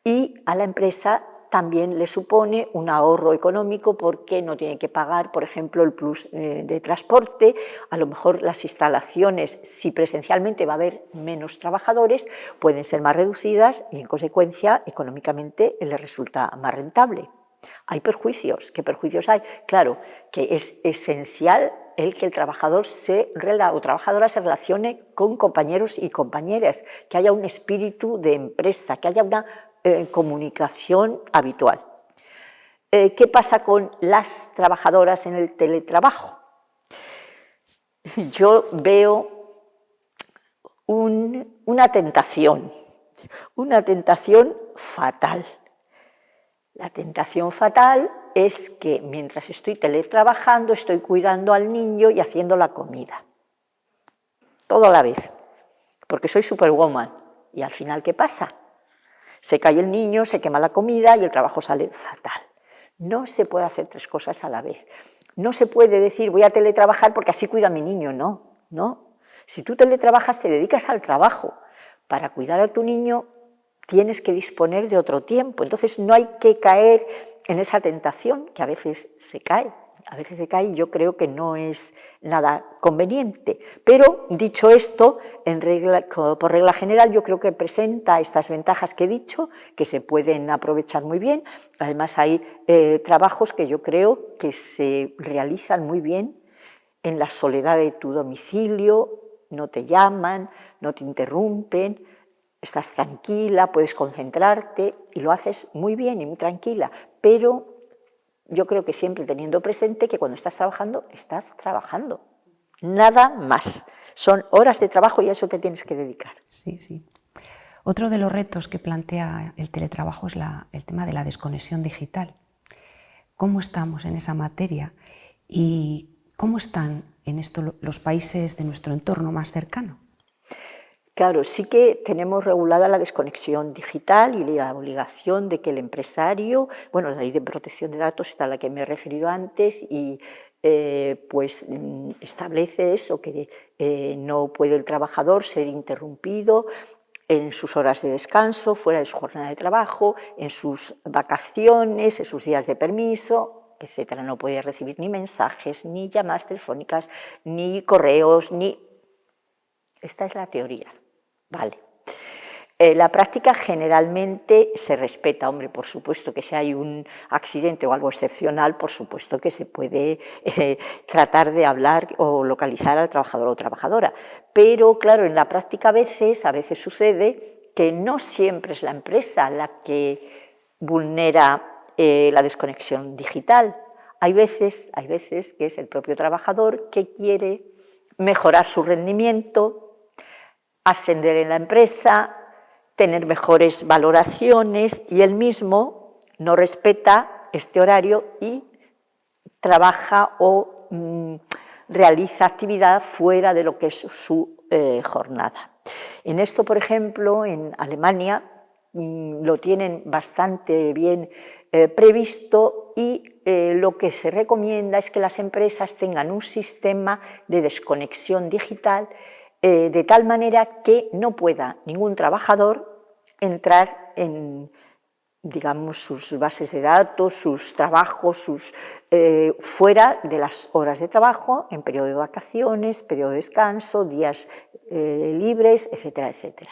Y a la empresa también le supone un ahorro económico porque no tiene que pagar, por ejemplo, el plus de transporte, a lo mejor las instalaciones, si presencialmente va a haber menos trabajadores, pueden ser más reducidas y, en consecuencia, económicamente le resulta más rentable. Hay perjuicios. ¿Qué perjuicios hay? Claro, que es esencial que el trabajador o trabajadora se relacione con compañeros y compañeras, que haya un espíritu de empresa, que haya una comunicación habitual. ¿Qué pasa con las trabajadoras en el teletrabajo? Yo veo una tentación fatal. La tentación fatal es que mientras estoy teletrabajando estoy cuidando al niño y haciendo la comida. Todo a la vez, porque soy superwoman. Y al final, ¿qué pasa? Se cae el niño, se quema la comida y el trabajo sale fatal. No se puede hacer 3 cosas a la vez. No se puede decir voy a teletrabajar porque así cuida a mi niño. No. Si tú teletrabajas te dedicas al trabajo. Para cuidar a tu niño tienes que disponer de otro tiempo. Entonces no hay que caer en esa tentación que a veces se cae. Y yo creo que no es nada conveniente. Pero, dicho esto, por regla general, yo creo que presenta estas ventajas que he dicho, que se pueden aprovechar muy bien. Además, hay trabajos que yo creo que se realizan muy bien en la soledad de tu domicilio, no te llaman, no te interrumpen, estás tranquila, puedes concentrarte y lo haces muy bien y muy tranquila, pero yo creo que siempre teniendo presente que cuando estás trabajando, nada más. Son horas de trabajo y a eso te tienes que dedicar. Sí. Otro de los retos que plantea el teletrabajo es el tema de la desconexión digital. ¿Cómo estamos en esa materia y cómo están en esto los países de nuestro entorno más cercano? Claro, sí que tenemos regulada la desconexión digital y la obligación de que el empresario, bueno, la ley de protección de datos está a la que me he referido antes y pues establece eso, que no puede el trabajador ser interrumpido en sus horas de descanso, fuera de su jornada de trabajo, en sus vacaciones, en sus días de permiso, etcétera. No puede recibir ni mensajes, ni llamadas telefónicas, ni correos, ni... Esta es la teoría. Vale. La práctica generalmente se respeta, hombre, por supuesto que si hay un accidente o algo excepcional, por supuesto que se puede tratar de hablar o localizar al trabajador o trabajadora, pero claro, en la práctica a veces sucede que no siempre es la empresa la que vulnera la desconexión digital. Hay veces que es el propio trabajador que quiere mejorar su rendimiento, ascender en la empresa, tener mejores valoraciones y él mismo no respeta este horario y trabaja o realiza actividad fuera de lo que es su jornada. En esto, por ejemplo, en Alemania lo tienen bastante bien previsto y lo que se recomienda es que las empresas tengan un sistema de desconexión digital de tal manera que no pueda ningún trabajador entrar en, digamos, sus bases de datos, sus trabajos, fuera de las horas de trabajo, en periodo de vacaciones, periodo de descanso, días libres, etcétera, etcétera.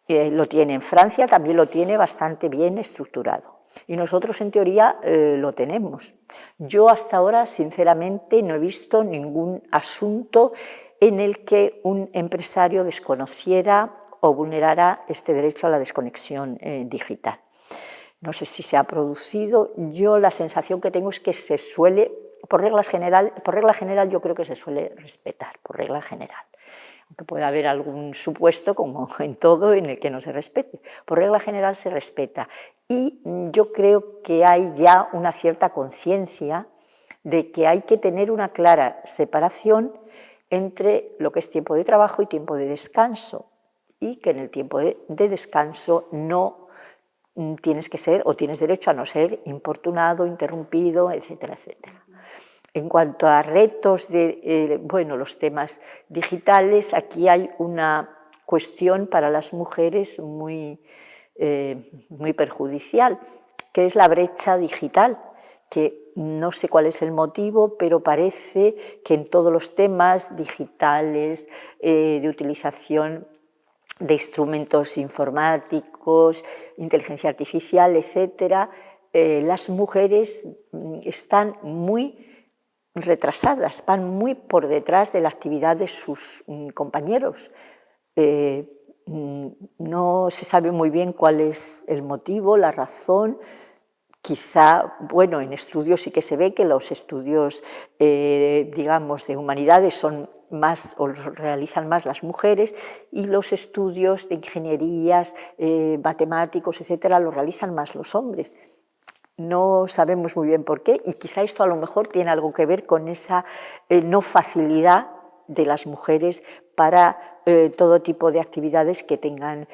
Lo tiene en Francia, también lo tiene bastante bien estructurado. Y nosotros, en teoría, lo tenemos. Yo hasta ahora, sinceramente, no he visto ningún asunto en el que un empresario desconociera o vulnerara este derecho a la desconexión digital. No sé si se ha producido, yo la sensación que tengo es que se suele, por regla general yo creo que se suele respetar, por regla general. Aunque pueda haber algún supuesto, como en todo, en el que no se respete. Por regla general se respeta. Y yo creo que hay ya una cierta conciencia de que hay que tener una clara separación entre lo que es tiempo de trabajo y tiempo de descanso, y que en el tiempo de descanso no tienes que ser o tienes derecho a no ser importunado, interrumpido, etcétera, etcétera. En cuanto a retos de los temas digitales, aquí hay una cuestión para las mujeres muy perjudicial, que es la brecha digital, que no sé cuál es el motivo, pero parece que en todos los temas digitales, de utilización de instrumentos informáticos, inteligencia artificial, etcétera, las mujeres están muy retrasadas, van muy por detrás de la actividad de sus compañeros. No se sabe muy bien cuál es el motivo, la razón. Quizá, bueno, en estudios sí que se ve que los estudios, digamos, de humanidades son más, o los realizan más las mujeres, y los estudios de ingenierías, matemáticos, etcétera, los realizan más los hombres. No sabemos muy bien por qué, y quizá esto a lo mejor tiene algo que ver con esa no facilidad de las mujeres para todo tipo de actividades que tengan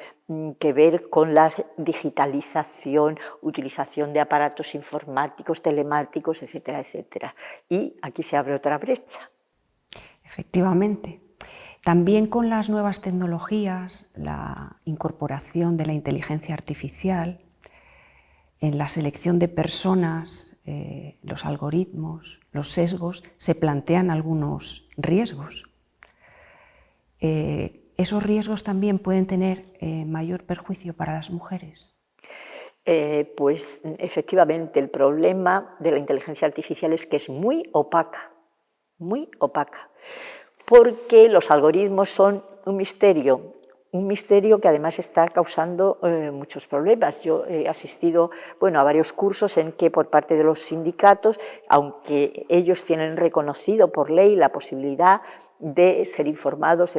que ver con la digitalización, utilización de aparatos informáticos, telemáticos, etcétera, etcétera. Y aquí se abre otra brecha. Efectivamente. También con las nuevas tecnologías, la incorporación de la inteligencia artificial, en la selección de personas, los algoritmos, los sesgos, se plantean algunos riesgos. ¿Esos riesgos también pueden tener mayor perjuicio para las mujeres? Pues efectivamente, el problema de la inteligencia artificial es que es muy opaca, porque los algoritmos son un misterio que además está causando muchos problemas. Yo he asistido a varios cursos en que por parte de los sindicatos, aunque ellos tienen reconocido por ley la posibilidad de ser informados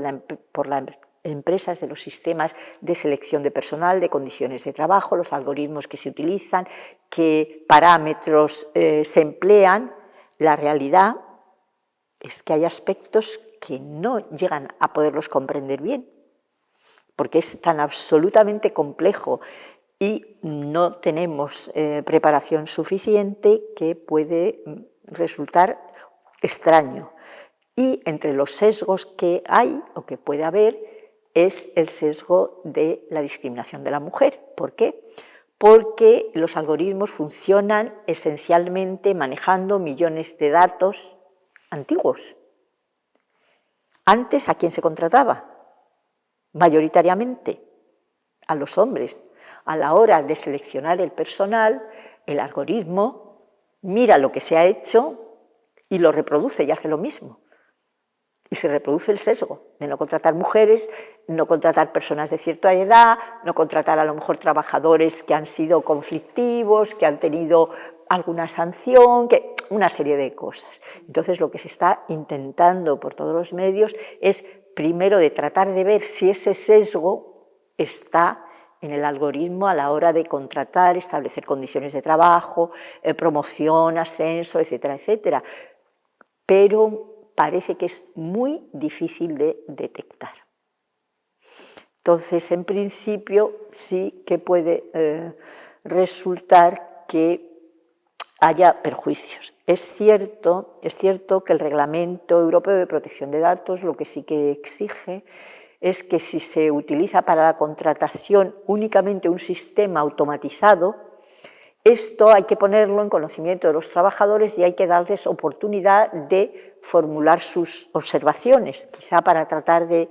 por las empresas de los sistemas de selección de personal, de condiciones de trabajo, los algoritmos que se utilizan, qué parámetros se emplean, la realidad es que hay aspectos que no llegan a poderlos comprender bien, porque es tan absolutamente complejo y no tenemos preparación suficiente que puede resultar extraño. Y entre los sesgos que hay o que puede haber es el sesgo de la discriminación de la mujer. ¿Por qué? Porque los algoritmos funcionan esencialmente manejando millones de datos antiguos. Antes, ¿a quién se contrataba? Mayoritariamente a los hombres. A la hora de seleccionar el personal, el algoritmo mira lo que se ha hecho y lo reproduce y hace lo mismo. Y se reproduce el sesgo de no contratar mujeres, no contratar personas de cierta edad, no contratar a lo mejor trabajadores que han sido conflictivos, que han tenido alguna sanción, una serie de cosas. Entonces lo que se está intentando por todos los medios es primero de tratar de ver si ese sesgo está en el algoritmo a la hora de contratar, establecer condiciones de trabajo, promoción, ascenso, etcétera, etcétera. Pero parece que es muy difícil de detectar. Entonces, en principio, sí que puede resultar que haya perjuicios. Es cierto que el Reglamento Europeo de Protección de Datos lo que sí que exige es que si se utiliza para la contratación únicamente un sistema automatizado, esto hay que ponerlo en conocimiento de los trabajadores y hay que darles oportunidad de formular sus observaciones, quizá para tratar de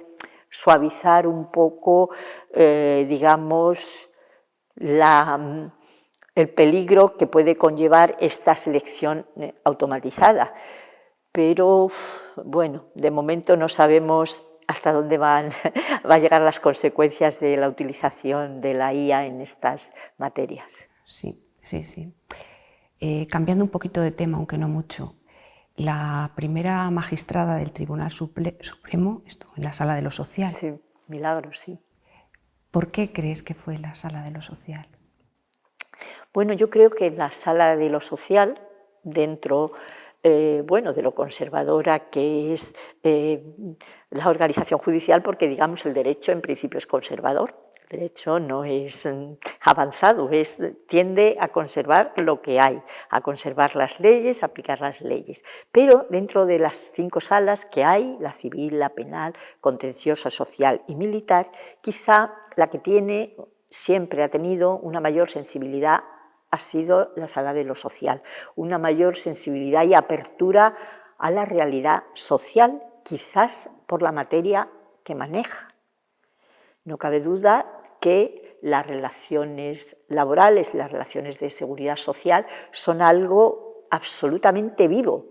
suavizar un poco, digamos, el peligro que puede conllevar esta selección automatizada. Pero, bueno, de momento no sabemos hasta dónde va a llegar las consecuencias de la utilización de la IA en estas materias. Sí, sí, sí. Cambiando un poquito de tema, aunque no mucho, la primera magistrada del Tribunal Supremo estuvo en la Sala de lo Social. Sí, milagro, sí. ¿Por qué crees que fue la Sala de lo Social? Bueno, yo creo que la Sala de lo Social, dentro bueno, de lo conservadora que es la organización judicial, porque digamos el derecho en principio es conservador, el derecho no es avanzado, tiende a conservar lo que hay, a conservar las leyes, a aplicar las leyes. Pero dentro de las 5 salas que hay, la civil, la penal, contenciosa, social y militar, quizá la que siempre ha tenido una mayor sensibilidad ha sido la Sala de lo Social, una mayor sensibilidad y apertura a la realidad social, quizás por la materia que maneja. No cabe duda que las relaciones laborales, las relaciones de seguridad social son algo absolutamente vivo,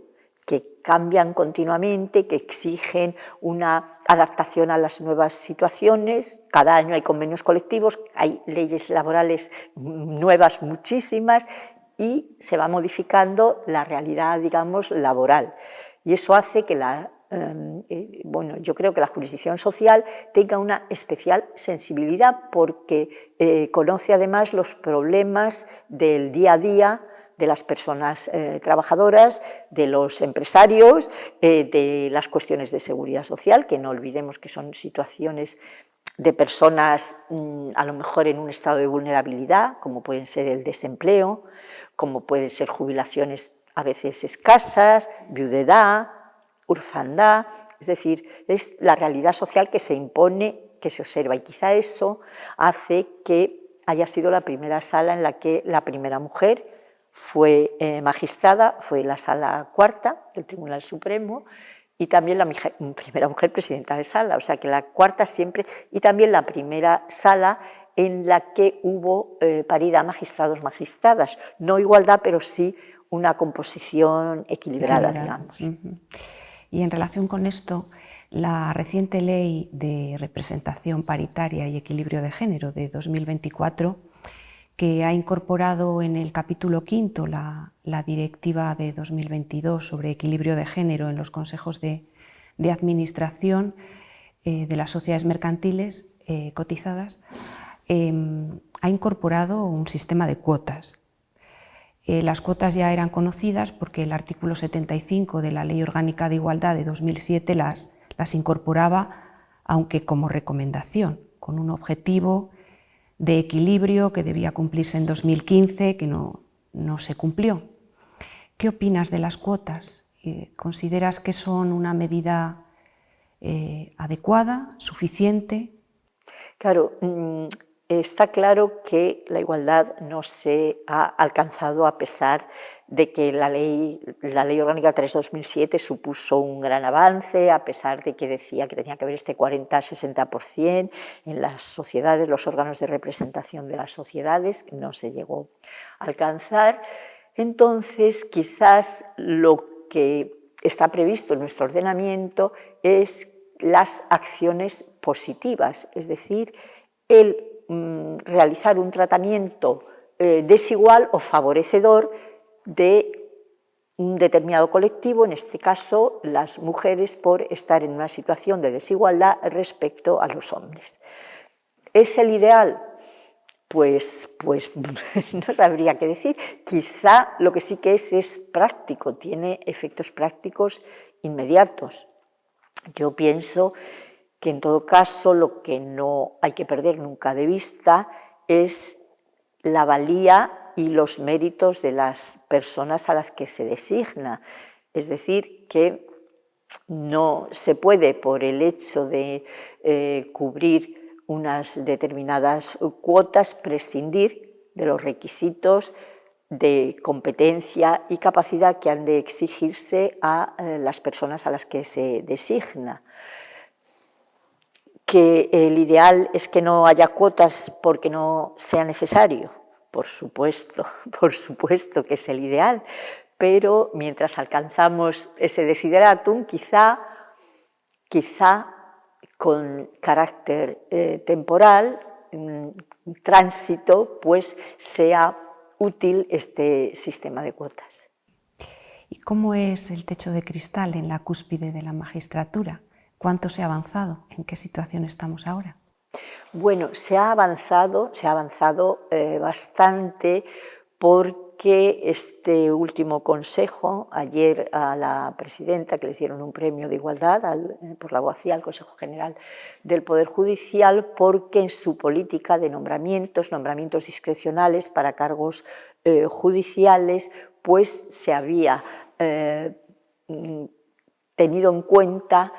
que cambian continuamente, que exigen una adaptación a las nuevas situaciones. Cada año hay convenios colectivos, hay leyes laborales nuevas muchísimas y se va modificando la realidad, digamos, laboral. Y eso hace que bueno, yo creo que la jurisdicción social tenga una especial sensibilidad porque conoce además los problemas del día a día de las personas trabajadoras, de los empresarios, de las cuestiones de seguridad social, que no olvidemos que son situaciones de personas a lo mejor en un estado de vulnerabilidad, como pueden ser el desempleo, como pueden ser jubilaciones a veces escasas, viudedad, orfandad, es decir, es la realidad social que se impone, que se observa, y quizá eso hace que haya sido la primera sala en la que la primera mujer fue magistrada, fue la Sala Cuarta del Tribunal Supremo, y también la primera mujer presidenta de sala, o sea que la cuarta siempre, y también la primera sala en la que hubo paridad magistrados-magistradas, no igualdad, pero sí una composición equilibrada, digamos. Y en relación con esto, la reciente Ley de Representación Paritaria y Equilibrio de Género de 2024, que ha incorporado en el capítulo 5 la Directiva de 2022 sobre equilibrio de género en los consejos de administración de las sociedades mercantiles cotizadas, ha incorporado un sistema de cuotas. Las cuotas ya eran conocidas porque el artículo 75 de la Ley Orgánica de Igualdad de 2007 las incorporaba, aunque como recomendación, con un objetivo de equilibrio que debía cumplirse en 2015, que no se cumplió. ¿Qué opinas de las cuotas? ¿Consideras que son una medida adecuada, suficiente? Claro, Está claro que la igualdad no se ha alcanzado a pesar de que la Ley Orgánica 3/2007 supuso un gran avance, a pesar de que decía que tenía que haber este 40-60% en las sociedades, los órganos de representación de las sociedades, que no se llegó a alcanzar. Entonces, quizás lo que está previsto en nuestro ordenamiento es las acciones positivas, es decir, el realizar un tratamiento desigual o favorecedor de un determinado colectivo, en este caso las mujeres, por estar en una situación de desigualdad respecto a los hombres. ¿Es el ideal? Pues no sabría qué decir. Quizá lo que sí que es práctico, tiene efectos prácticos inmediatos. Yo pienso que en todo caso lo que no hay que perder nunca de vista es la valía y los méritos de las personas a las que se designa. Es decir, que no se puede, por el hecho de cubrir unas determinadas cuotas, prescindir de los requisitos de competencia y capacidad que han de exigirse a las personas a las que se designa. ¿Que el ideal es que no haya cuotas porque no sea necesario? Por supuesto que es el ideal, pero mientras alcanzamos ese desideratum, quizá con carácter temporal, tránsito, pues sea útil este sistema de cuotas. ¿Y cómo es el techo de cristal en la cúspide de la magistratura? ¿Cuánto se ha avanzado? ¿En qué situación estamos ahora? Bueno, se ha avanzado bastante, porque este último consejo, ayer a la presidenta, que les dieron un premio de igualdad por la abogacía al Consejo General del Poder Judicial, porque en su política de nombramientos discrecionales para cargos judiciales, pues se había tenido en cuenta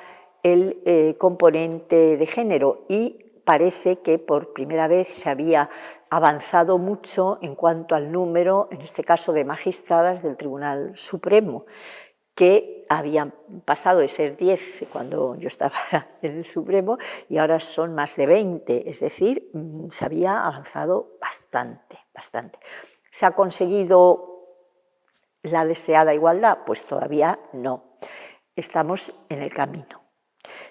el componente de género, y parece que por primera vez se había avanzado mucho en cuanto al número, en este caso de magistradas del Tribunal Supremo, que habían pasado de ser 10 cuando yo estaba en el Supremo y ahora son más de 20, es decir, se había avanzado bastante. ¿Se ha conseguido la deseada igualdad? Pues todavía no, estamos en el camino.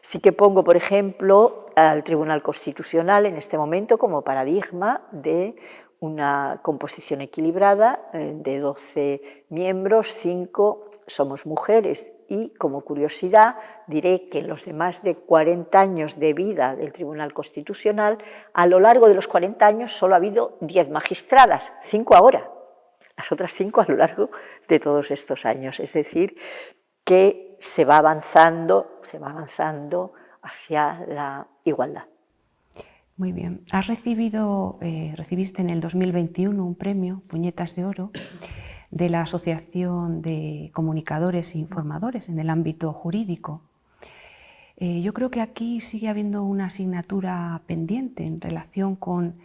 Sí que pongo, por ejemplo, al Tribunal Constitucional en este momento como paradigma de una composición equilibrada de 12 miembros, 5 somos mujeres, y como curiosidad diré que en los de más de 40 años de vida del Tribunal Constitucional, a lo largo de los 40 años solo ha habido 10 magistradas, 5 ahora, las otras 5 a lo largo de todos estos años, es decir, que se va avanzando hacia la igualdad. Muy bien. Recibiste en el 2021 un premio, Puñetas de Oro, de la Asociación de Comunicadores e Informadores en el ámbito jurídico. Yo creo que aquí sigue habiendo una asignatura pendiente en relación con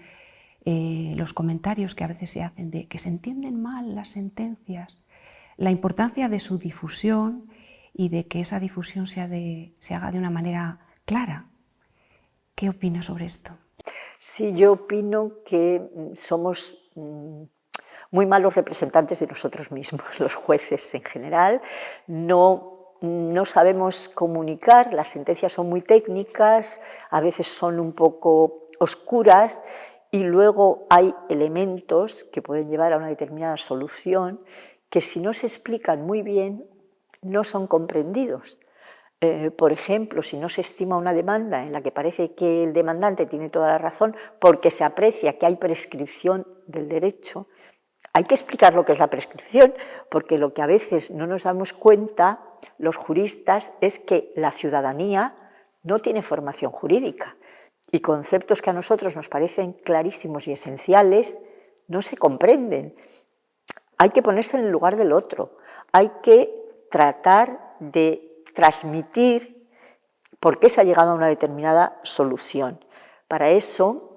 los comentarios que a veces se hacen de que se entienden mal las sentencias, la importancia de su difusión y de que esa difusión se haga de una manera clara. ¿Qué opinas sobre esto? Sí, yo opino que somos muy malos representantes de nosotros mismos, los jueces en general. No sabemos comunicar, las sentencias son muy técnicas, a veces son un poco oscuras, y luego hay elementos que pueden llevar a una determinada solución que, si no se explican muy bien, no son comprendidos. Por ejemplo, si no se estima una demanda en la que parece que el demandante tiene toda la razón porque se aprecia que hay prescripción del derecho, hay que explicar lo que es la prescripción, porque lo que a veces no nos damos cuenta los juristas es que la ciudadanía no tiene formación jurídica, y conceptos que a nosotros nos parecen clarísimos y esenciales no se comprenden. Hay que ponerse en el lugar del otro, hay que tratar de transmitir por qué se ha llegado a una determinada solución. Para eso,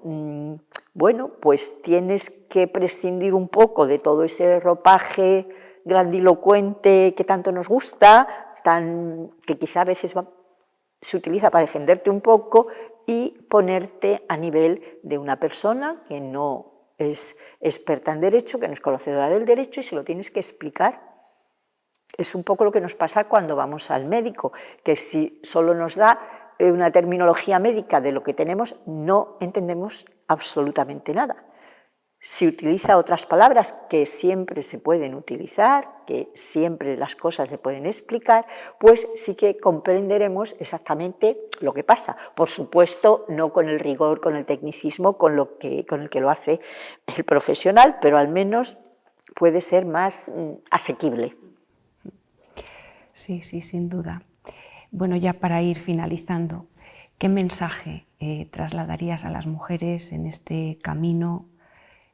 bueno, pues tienes que prescindir un poco de todo ese ropaje grandilocuente que tanto nos gusta, que quizá a veces se utiliza para defenderte un poco, y ponerte a nivel de una persona que no es experta en derecho, que no es conocedora del derecho, y se lo tienes que explicar. Es un poco lo que nos pasa cuando vamos al médico, que si solo nos da una terminología médica de lo que tenemos, no entendemos absolutamente nada. Si utiliza otras palabras que siempre se pueden utilizar, que siempre las cosas se pueden explicar, pues sí que comprenderemos exactamente lo que pasa. Por supuesto, no con el rigor, con el tecnicismo con el que lo hace el profesional, pero al menos puede ser más asequible. Sí, sí, sin duda. Bueno, ya para ir finalizando, ¿qué mensaje trasladarías a las mujeres en este camino,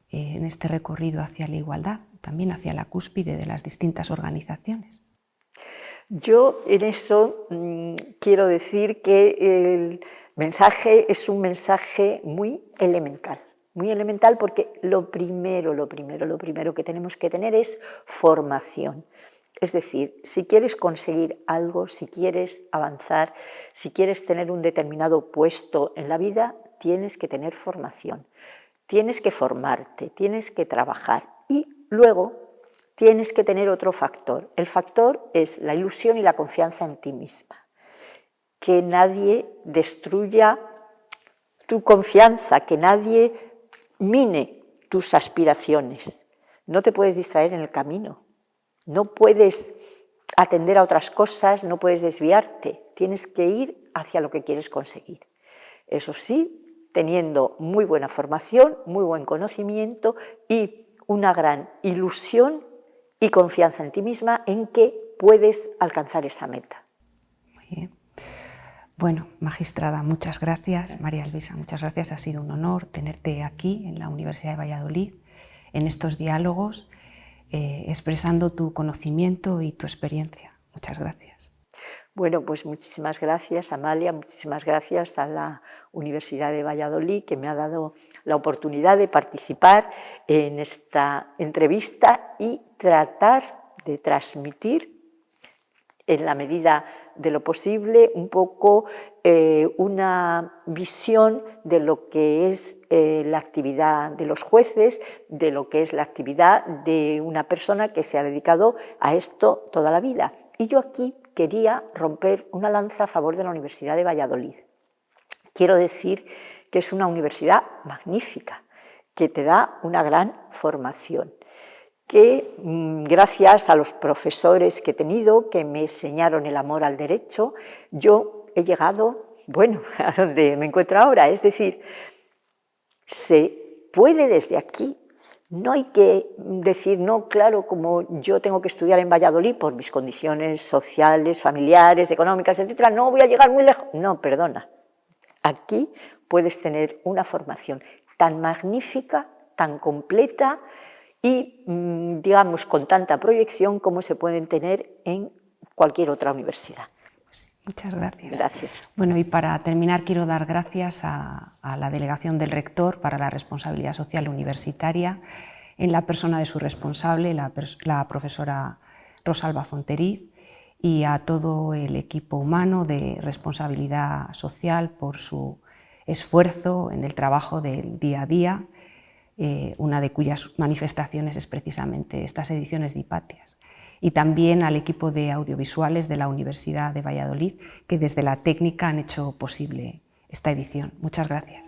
en este recorrido hacia la igualdad, también hacia la cúspide de las distintas organizaciones? Yo en eso quiero decir que el mensaje es un mensaje muy elemental porque lo primero que tenemos que tener es formación. Es decir, si quieres conseguir algo, si quieres avanzar, si quieres tener un determinado puesto en la vida, tienes que tener formación, tienes que formarte, tienes que trabajar y luego tienes que tener otro factor. El factor es la ilusión y la confianza en ti misma. Que nadie destruya tu confianza, que nadie mine tus aspiraciones. No te puedes distraer en el camino. No puedes atender a otras cosas, no puedes desviarte, tienes que ir hacia lo que quieres conseguir. Eso sí, teniendo muy buena formación, muy buen conocimiento y una gran ilusión y confianza en ti misma en que puedes alcanzar esa meta. Muy bien. Bueno, magistrada, muchas gracias. María Luisa, muchas gracias. Ha sido un honor tenerte aquí en la Universidad de Valladolid, en estos diálogos, expresando tu conocimiento y tu experiencia. Muchas gracias. Bueno, pues muchísimas gracias, Amalia, muchísimas gracias a la Universidad de Valladolid, que me ha dado la oportunidad de participar en esta entrevista y tratar de transmitir, en la medida de lo posible, un poco una visión de lo que es la actividad de los jueces, de lo que es la actividad de una persona que se ha dedicado a esto toda la vida. Y yo aquí quería romper una lanza a favor de la Universidad de Valladolid. Quiero decir que es una universidad magnífica, que te da una gran formación, que gracias a los profesores que he tenido, que me enseñaron el amor al derecho, yo he llegado, bueno, a donde me encuentro ahora. Es decir, se puede desde aquí. No hay que decir, no, claro, como yo tengo que estudiar en Valladolid por mis condiciones sociales, familiares, económicas, etcétera, no voy a llegar muy lejos. No, perdona. Aquí puedes tener una formación tan magnífica, tan completa y, digamos, con tanta proyección como se pueden tener en cualquier otra universidad. Muchas gracias. Gracias. Bueno, y para terminar quiero dar gracias a la delegación del rector para la responsabilidad social universitaria, en la persona de su responsable, la profesora Rosalba Fonteriz, y a todo el equipo humano de responsabilidad social por su esfuerzo en el trabajo del día a día, una de cuyas manifestaciones es precisamente estas ediciones de Hipatias. Y también al equipo de audiovisuales de la Universidad de Valladolid, que desde la técnica han hecho posible esta edición. Muchas gracias.